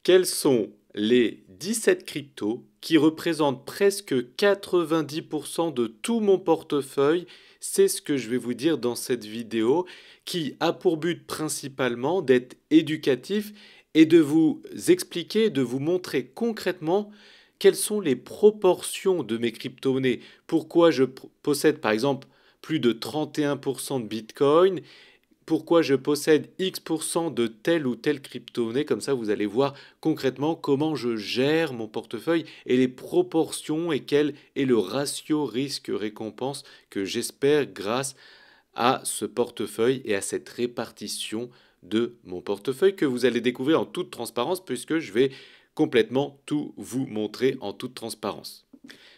Quels sont les 17 cryptos qui représentent presque 90% de tout mon portefeuille? C'est ce que je vais vous dire dans cette vidéo qui a pour but principalement d'être éducatif et de vous expliquer, de vous montrer concrètement quelles sont les proportions de mes crypto-monnaies. Pourquoi je possède par exemple plus de 31% de Bitcoin, pourquoi je possède X% de telle ou telle crypto-monnaie. Comme ça, vous allez voir concrètement comment je gère mon portefeuille et les proportions et quel est le ratio risque-récompense que j'espère grâce à ce portefeuille et à cette répartition de mon portefeuille que vous allez découvrir en toute transparence puisque je vais complètement tout vous montrer en toute transparence.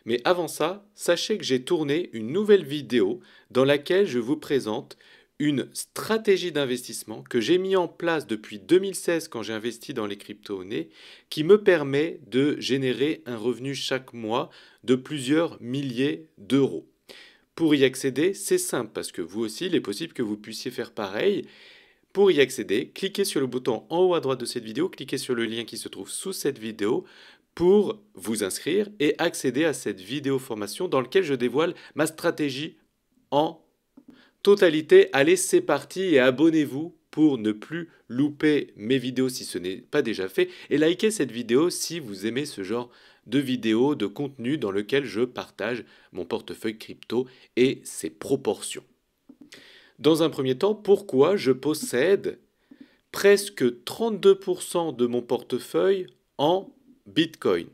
Mais avant ça, sachez que j'ai tourné une nouvelle vidéo dans laquelle je vous présente une stratégie d'investissement que j'ai mis en place depuis 2016 quand j'ai investi dans les crypto-monnaies qui me permet de générer un revenu chaque mois de plusieurs milliers d'euros. Pour y accéder, c'est simple parce que vous aussi, il est possible que vous puissiez faire pareil. Pour y accéder, cliquez sur le bouton en haut à droite de cette vidéo, cliquez sur le lien qui se trouve sous cette vidéo pour vous inscrire et accéder à cette vidéo formation dans laquelle je dévoile ma stratégie en totalité. Allez, c'est parti et abonnez-vous pour ne plus louper mes vidéos si ce n'est pas déjà fait et likez cette vidéo si vous aimez ce genre de vidéos, de contenu dans lequel je partage mon portefeuille crypto et ses proportions. Dans un premier temps, pourquoi je possède presque 32% de mon portefeuille en Bitcoin?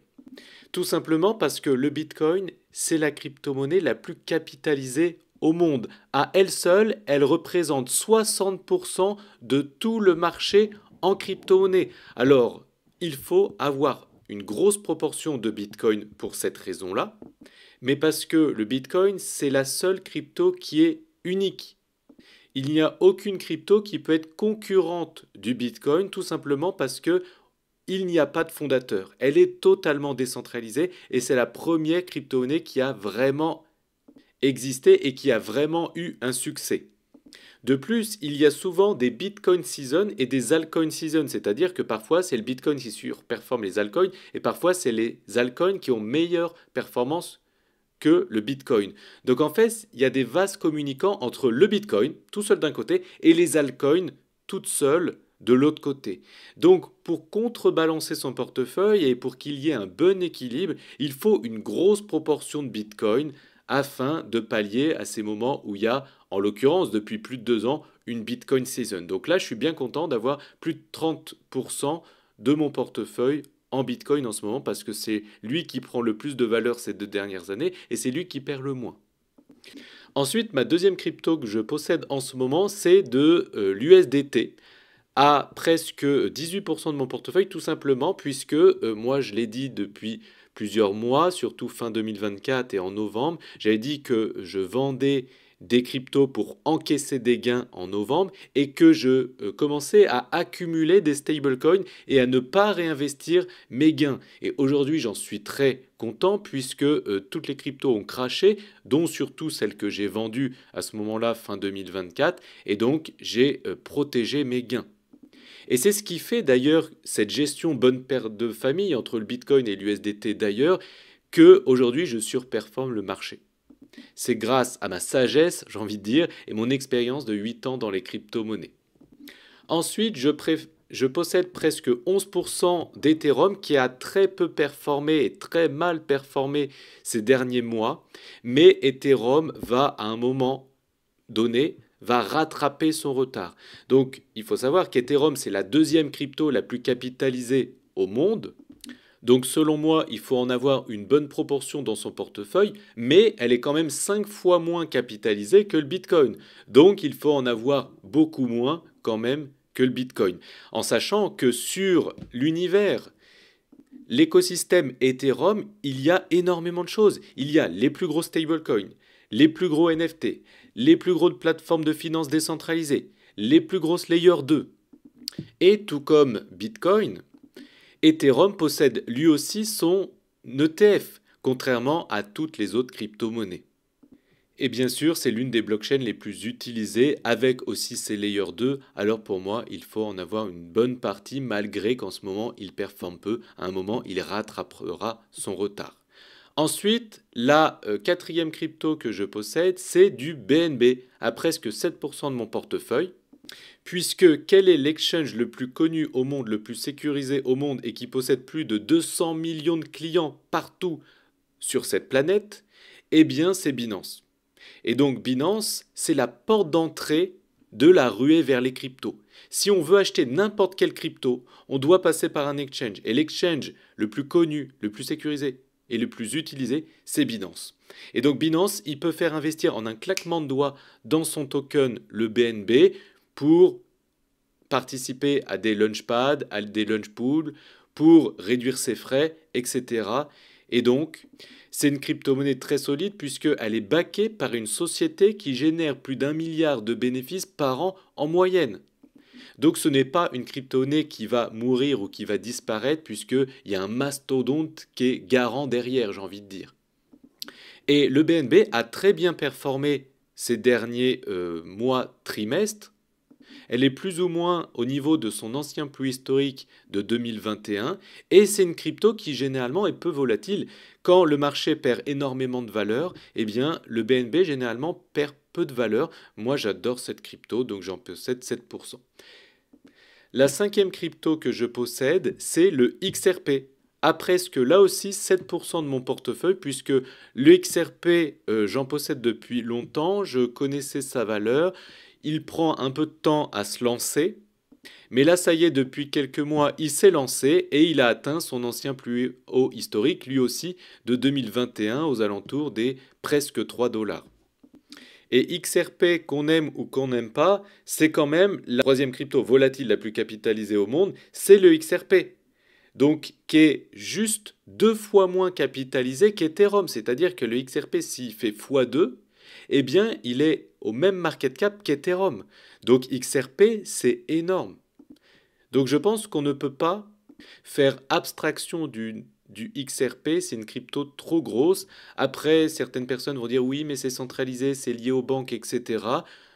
Tout simplement parce que le Bitcoin, c'est la crypto-monnaie la plus capitalisée au monde. À elle seule, elle représente 60% de tout le marché en crypto-monnaie. Alors, il faut avoir une grosse proportion de Bitcoin pour cette raison-là, mais parce que le Bitcoin, c'est la seule crypto qui est unique. Il n'y a aucune crypto qui peut être concurrente du Bitcoin, tout simplement parce que il n'y a pas de fondateur. Elle est totalement décentralisée et c'est la première crypto-monnaie qui a vraiment existé et qui a vraiment eu un succès. De plus, il y a souvent des Bitcoin Season et des Altcoin Season, c'est-à-dire que parfois c'est le Bitcoin qui surperforme les altcoins et parfois c'est les altcoins qui ont meilleure performance que le Bitcoin. Donc en fait, il y a des vases communicants entre le Bitcoin, tout seul d'un côté, et les altcoins, toutes seules de l'autre côté. Donc pour contrebalancer son portefeuille et pour qu'il y ait un bon équilibre, il faut une grosse proportion de Bitcoin afin de pallier à ces moments où il y a, en l'occurrence depuis plus de 2 ans, une Bitcoin Season. Donc là, je suis bien content d'avoir plus de 30% de mon portefeuille en Bitcoin en ce moment parce que c'est lui qui prend le plus de valeur ces 2 dernières années et c'est lui qui perd le moins. Ensuite, ma deuxième crypto que je possède en ce moment, c'est de l'USDT à presque 18% de mon portefeuille, tout simplement puisque moi je l'ai dit depuis plusieurs mois, surtout fin 2024 et en novembre, j'avais dit que je vendais des cryptos pour encaisser des gains en novembre et que je commençais à accumuler des stablecoins et à ne pas réinvestir mes gains. Et aujourd'hui, j'en suis très content puisque toutes les cryptos ont craché, dont surtout celles que j'ai vendues à ce moment-là, fin 2024, et donc j'ai protégé mes gains. Et c'est ce qui fait d'ailleurs cette gestion bonne père de famille entre le Bitcoin et l'USDT d'ailleurs que aujourd'hui je surperforme le marché. C'est grâce à ma sagesse, j'ai envie de dire, et mon expérience de 8 ans dans les crypto-monnaies. Ensuite, je possède presque 11% d'Ethereum qui a très peu performé et très mal performé ces derniers mois, mais Ethereum va à un moment donné va rattraper son retard. Donc il faut savoir qu'Ethereum, c'est la deuxième crypto la plus capitalisée au monde. Donc selon moi, il faut en avoir une bonne proportion dans son portefeuille, mais elle est quand même 5 fois moins capitalisée que le Bitcoin. Donc il faut en avoir beaucoup moins quand même que le Bitcoin. En sachant que sur l'univers, l'écosystème Ethereum, il y a énormément de choses. Il y a les plus gros stablecoins, les plus gros NFT, les plus grosses plateformes de finances décentralisées, les plus grosses layers 2. Et tout comme Bitcoin, Ethereum possède lui aussi son ETF, contrairement à toutes les autres crypto-monnaies. Et bien sûr, c'est l'une des blockchains les plus utilisées, avec aussi ses Layer 2. Alors pour moi, il faut en avoir une bonne partie, malgré qu'en ce moment, il performe peu. À un moment, il rattrapera son retard. Ensuite, la quatrième crypto que je possède, c'est du BNB, à presque 7% de mon portefeuille. Puisque quel est l'exchange le plus connu au monde, le plus sécurisé au monde et qui possède plus de 200 millions de clients partout sur cette planète? Eh bien, c'est Binance. Et donc Binance, c'est la porte d'entrée de la ruée vers les cryptos. Si on veut acheter n'importe quelle crypto, on doit passer par un exchange. Et l'exchange le plus connu, le plus sécurisé et le plus utilisé, c'est Binance. Et donc Binance, il peut faire investir en un claquement de doigts dans son token, le BNB, pour participer à des launchpads, à des launch pools, pour réduire ses frais, etc. Et donc, c'est une crypto-monnaie très solide puisqu'elle est backée par une société qui génère plus d'1 milliard de bénéfices par an en moyenne. Donc ce n'est pas une crypto-monnaie qui va mourir ou qui va disparaître puisqu'il y a un mastodonte qui est garant derrière, j'ai envie de dire. Et le BNB a très bien performé ces derniers mois, trimestres. Elle est plus ou moins au niveau de son ancien plus historique de 2021 et c'est une crypto qui généralement est peu volatile. Quand le marché perd énormément de valeur, eh bien le BNB généralement perd peu de valeur. Moi j'adore cette crypto donc j'en possède 7%. La cinquième crypto que je possède, c'est le XRP, à presque là aussi 7% de mon portefeuille, puisque le XRP, j'en possède depuis longtemps, je connaissais sa valeur, il prend un peu de temps à se lancer, mais là ça y est, depuis quelques mois, il s'est lancé et il a atteint son ancien plus haut historique, lui aussi de 2021, aux alentours des presque 3 dollars. Et XRP, qu'on aime ou qu'on n'aime pas, c'est quand même la troisième crypto volatile la plus capitalisée au monde, c'est le XRP. Donc, qui est juste 2 fois moins capitalisé qu'Ethereum. C'est-à-dire que le XRP, s'il fait x2, eh bien, il est au même market cap qu'Ethereum. Donc, XRP, c'est énorme. Donc, je pense qu'on ne peut pas faire abstraction du XRP, c'est une crypto trop grosse. Après, certaines personnes vont dire oui, mais c'est centralisé, c'est lié aux banques, etc.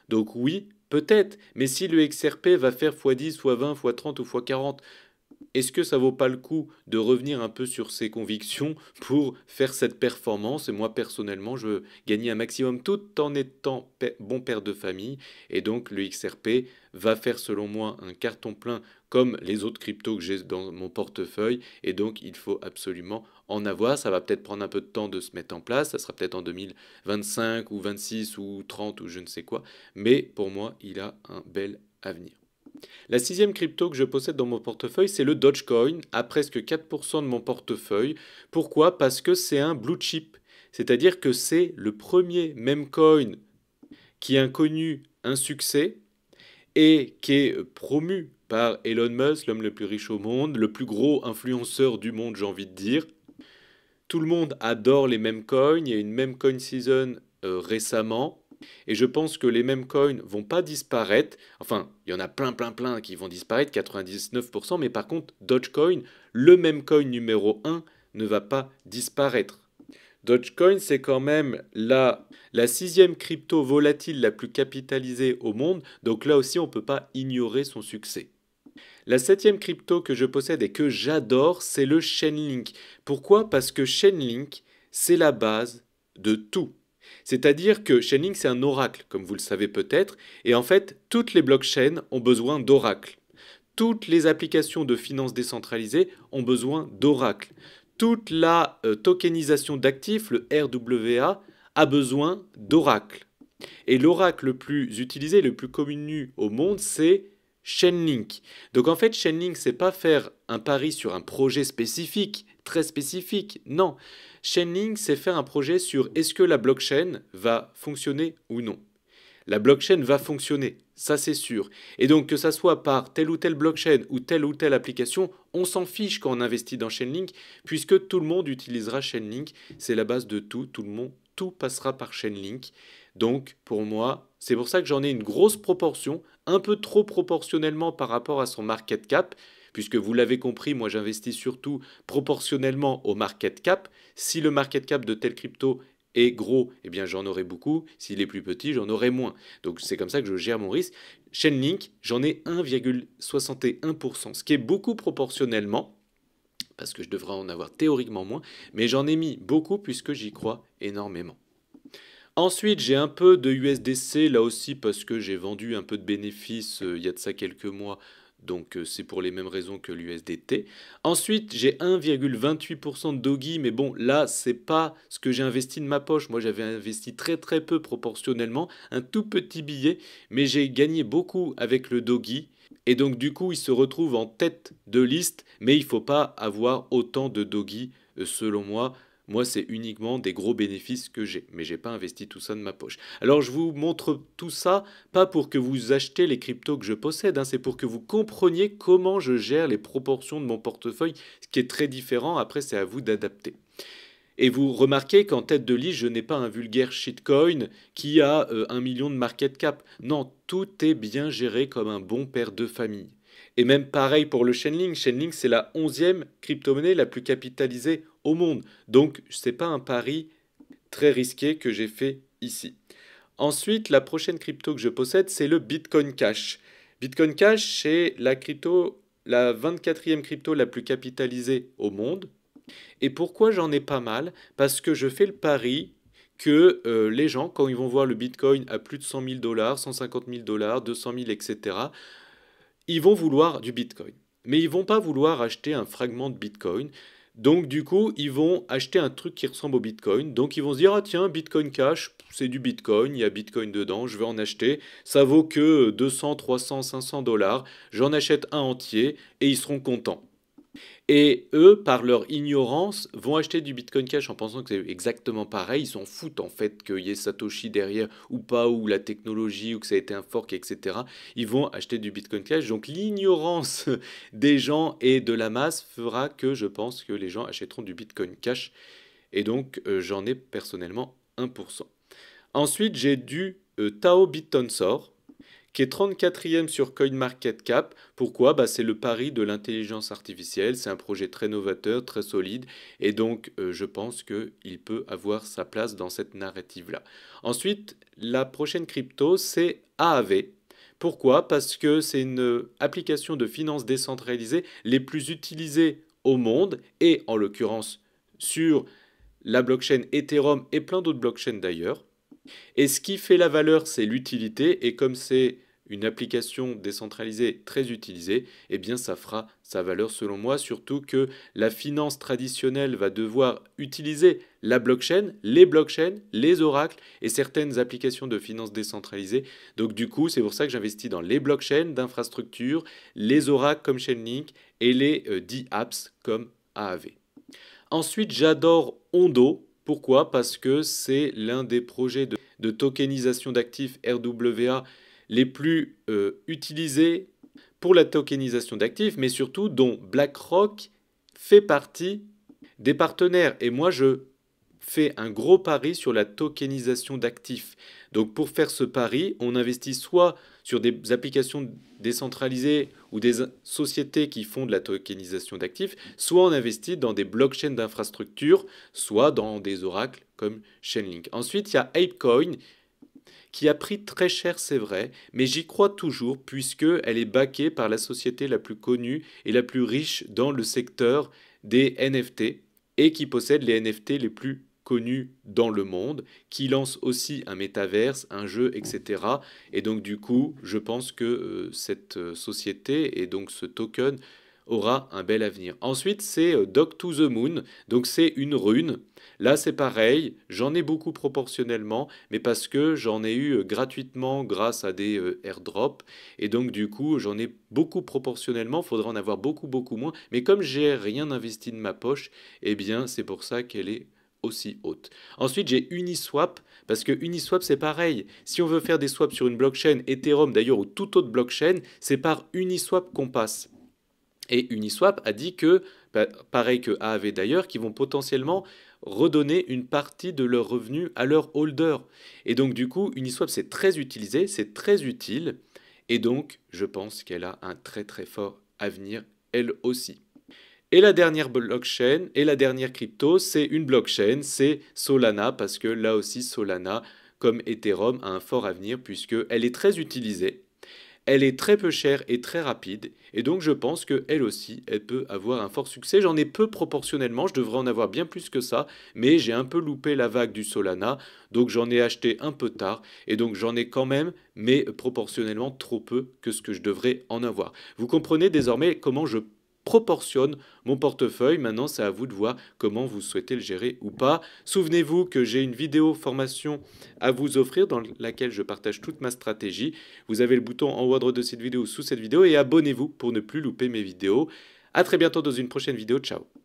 Donc oui, peut-être. Mais si le XRP va faire x10, x20, x30 ou x40, est-ce que ça vaut pas le coup de revenir un peu sur ses convictions pour faire cette performance? Et moi, personnellement, je veux gagner un maximum tout en étant bon père de famille. Et donc, le XRP va faire, selon moi, un carton plein comme les autres cryptos que j'ai dans mon portefeuille. Et donc, il faut absolument en avoir. Ça va peut-être prendre un peu de temps de se mettre en place. Ça sera peut-être en 2025 ou 26 ou 30 ou je ne sais quoi. Mais pour moi, il a un bel avenir. La sixième crypto que je possède dans mon portefeuille, c'est le Dogecoin, à presque 4% de mon portefeuille. Pourquoi? Parce que c'est un blue chip, c'est-à-dire que c'est le premier meme coin qui a connu un succès et qui est promu par Elon Musk, l'homme le plus riche au monde, le plus gros influenceur du monde, j'ai envie de dire. Tout le monde adore les meme coins, il y a une meme coin season récemment. Et je pense que les mêmes coins vont pas disparaître. Enfin, il y en a plein qui vont disparaître, 99%. Mais par contre, Dogecoin, le même coin numéro 1, ne va pas disparaître. Dogecoin, c'est quand même la sixième crypto volatile la plus capitalisée au monde. Donc là aussi, on ne peut pas ignorer son succès. La septième crypto que je possède et que j'adore, c'est le Chainlink. Pourquoi? Parce que Chainlink, c'est la base de tout. C'est-à-dire que Chainlink, c'est un oracle, comme vous le savez peut-être, et en fait, toutes les blockchains ont besoin d'oracles. Toutes les applications de finance décentralisée ont besoin d'oracles. Toute la tokenisation d'actifs, le RWA, a besoin d'oracles. Et l'oracle le plus utilisé, le plus connu au monde, c'est Chainlink. Donc en fait, Chainlink, c'est pas faire un pari sur un projet spécifique, très spécifique. Non. Chainlink, c'est faire un projet sur est-ce que la blockchain va fonctionner ou non. La blockchain va fonctionner, ça c'est sûr. Et donc que ça soit par telle ou telle blockchain ou telle application, on s'en fiche quand on investit dans Chainlink, puisque tout le monde utilisera Chainlink. C'est la base de tout, tout passera par Chainlink. Donc pour moi, c'est pour ça que j'en ai une grosse proportion, un peu trop proportionnellement par rapport à son market cap, puisque vous l'avez compris, moi j'investis surtout proportionnellement au market cap. Si le market cap de telle crypto est gros, eh bien j'en aurai beaucoup. S'il est plus petit, j'en aurai moins. Donc c'est comme ça que je gère mon risque. Chainlink, j'en ai 1,61%, ce qui est beaucoup proportionnellement, parce que je devrais en avoir théoriquement moins, mais j'en ai mis beaucoup puisque j'y crois énormément. Ensuite, j'ai un peu de USDC, là aussi parce que j'ai vendu un peu de bénéfices il y a de ça quelques mois, donc c'est pour les mêmes raisons que l'USDT. Ensuite, j'ai 1,28% de Dogi, mais bon, là, c'est pas ce que j'ai investi de ma poche. Moi, j'avais investi très très peu proportionnellement, un tout petit billet, mais j'ai gagné beaucoup avec le Dogi. Et donc, du coup, il se retrouve en tête de liste, mais il ne faut pas avoir autant de Dogi, selon moi. Moi, c'est uniquement des gros bénéfices que j'ai, mais j'ai pas investi tout ça de ma poche. Alors, je vous montre tout ça, pas pour que vous achetez les cryptos que je possède, hein, c'est pour que vous compreniez comment je gère les proportions de mon portefeuille, ce qui est très différent. Après, c'est à vous d'adapter. Et vous remarquez qu'en tête de liste, je n'ai pas un vulgaire shitcoin qui a 1 million de market cap. Non, tout est bien géré comme un bon père de famille. Et même pareil pour le Chainlink. Chainlink, c'est la 11e crypto-monnaie la plus capitalisée au monde. Donc, ce n'est pas un pari très risqué que j'ai fait ici. Ensuite, la prochaine crypto que je possède, c'est le Bitcoin Cash. Bitcoin Cash, c'est la 24e crypto la plus capitalisée au monde. Et pourquoi j'en ai pas mal? Parce que je fais le pari que les gens, quand ils vont voir le Bitcoin à plus de 100 000 dollars, 150 000 dollars, 200 000, etc., ils vont vouloir du Bitcoin. Mais ils vont pas vouloir acheter un fragment de Bitcoin. Donc du coup, ils vont acheter un truc qui ressemble au Bitcoin. Donc ils vont se dire, ah tiens, Bitcoin Cash, c'est du Bitcoin, il y a Bitcoin dedans, je vais en acheter. Ça vaut que 200, 300, 500 dollars. J'en achète un entier et ils seront contents. Et eux, par leur ignorance, vont acheter du Bitcoin Cash en pensant que c'est exactement pareil. Ils s'en foutent en fait qu'il y ait Satoshi derrière ou pas, ou la technologie, ou que ça a été un fork, etc. Ils vont acheter du Bitcoin Cash. Donc l'ignorance des gens et de la masse fera que je pense que les gens achèteront du Bitcoin Cash. Et donc j'en ai personnellement 1%. Ensuite, j'ai du Tao Bitonsor qui est 34e sur CoinMarketCap. Pourquoi? Bah, c'est le pari de l'intelligence artificielle. C'est un projet très novateur, très solide. Et donc, je pense qu'il peut avoir sa place dans cette narrative-là. Ensuite, la prochaine crypto, c'est AAV. Pourquoi? Parce que c'est une application de finance décentralisée les plus utilisées au monde, et en l'occurrence sur la blockchain Ethereum et plein d'autres blockchains d'ailleurs. Et ce qui fait la valeur, c'est l'utilité. Et comme c'est une application décentralisée très utilisée, eh bien ça fera sa valeur selon moi. Surtout que la finance traditionnelle va devoir utiliser la blockchain, les oracles et certaines applications de finance décentralisée. Donc du coup, c'est pour ça que j'investis dans les blockchains d'infrastructure, les oracles comme Chainlink et les 10 apps comme AAV. Ensuite, j'adore Ondo. Pourquoi? Parce que c'est l'un des projets de tokenisation d'actifs RWA les plus utilisés pour la tokenisation d'actifs, mais surtout dont BlackRock fait partie des partenaires. Et moi, je fais un gros pari sur la tokenisation d'actifs. Donc pour faire ce pari, on investit soit sur des applications décentralisées ou des sociétés qui font de la tokenisation d'actifs, soit on investit dans des blockchains d'infrastructures, soit dans des oracles comme Chainlink. Ensuite, il y a ApeCoin qui a pris très cher, c'est vrai, mais j'y crois toujours puisqu'elle est backée par la société la plus connue et la plus riche dans le secteur des NFT et qui possède les NFT les plus connus dans le monde, qui lance aussi un métaverse, un jeu, etc. Et donc du coup, je pense que cette société et donc ce token aura un bel avenir. Ensuite, c'est Dog to the Moon, donc c'est une rune. Là, c'est pareil, j'en ai beaucoup proportionnellement, mais parce que j'en ai eu gratuitement grâce à des airdrops, et donc du coup, j'en ai beaucoup proportionnellement, faudra en avoir beaucoup, beaucoup moins, mais comme j'ai rien investi de ma poche, eh bien, c'est pour ça qu'elle est aussi haute. Ensuite, j'ai Uniswap, parce que Uniswap, c'est pareil. Si on veut faire des swaps sur une blockchain, Ethereum d'ailleurs, ou toute autre blockchain, c'est par Uniswap qu'on passe. Et Uniswap a dit que, pareil que AAV d'ailleurs, qu'ils vont potentiellement redonner une partie de leurs revenus à leurs holders. Et donc du coup, Uniswap c'est très utilisé, c'est très utile, et donc je pense qu'elle a un très très fort avenir elle aussi. Et la dernière blockchain, et la dernière crypto, c'est une blockchain, c'est Solana, parce que là aussi Solana, comme Ethereum, a un fort avenir puisqu'elle est très utilisée. Elle est très peu chère et très rapide, et donc je pense qu'elle aussi, elle peut avoir un fort succès. J'en ai peu proportionnellement, je devrais en avoir bien plus que ça, mais j'ai un peu loupé la vague du Solana, donc j'en ai acheté un peu tard, et donc j'en ai quand même, mais proportionnellement trop peu que ce que je devrais en avoir. Vous comprenez désormais comment je proportionne mon portefeuille. Maintenant, c'est à vous de voir comment vous souhaitez le gérer ou pas. Souvenez-vous que j'ai une vidéo formation à vous offrir dans laquelle je partage toute ma stratégie. Vous avez le bouton en haut à droite de cette vidéo ou sous cette vidéo et abonnez-vous pour ne plus louper mes vidéos. A très bientôt dans une prochaine vidéo. Ciao.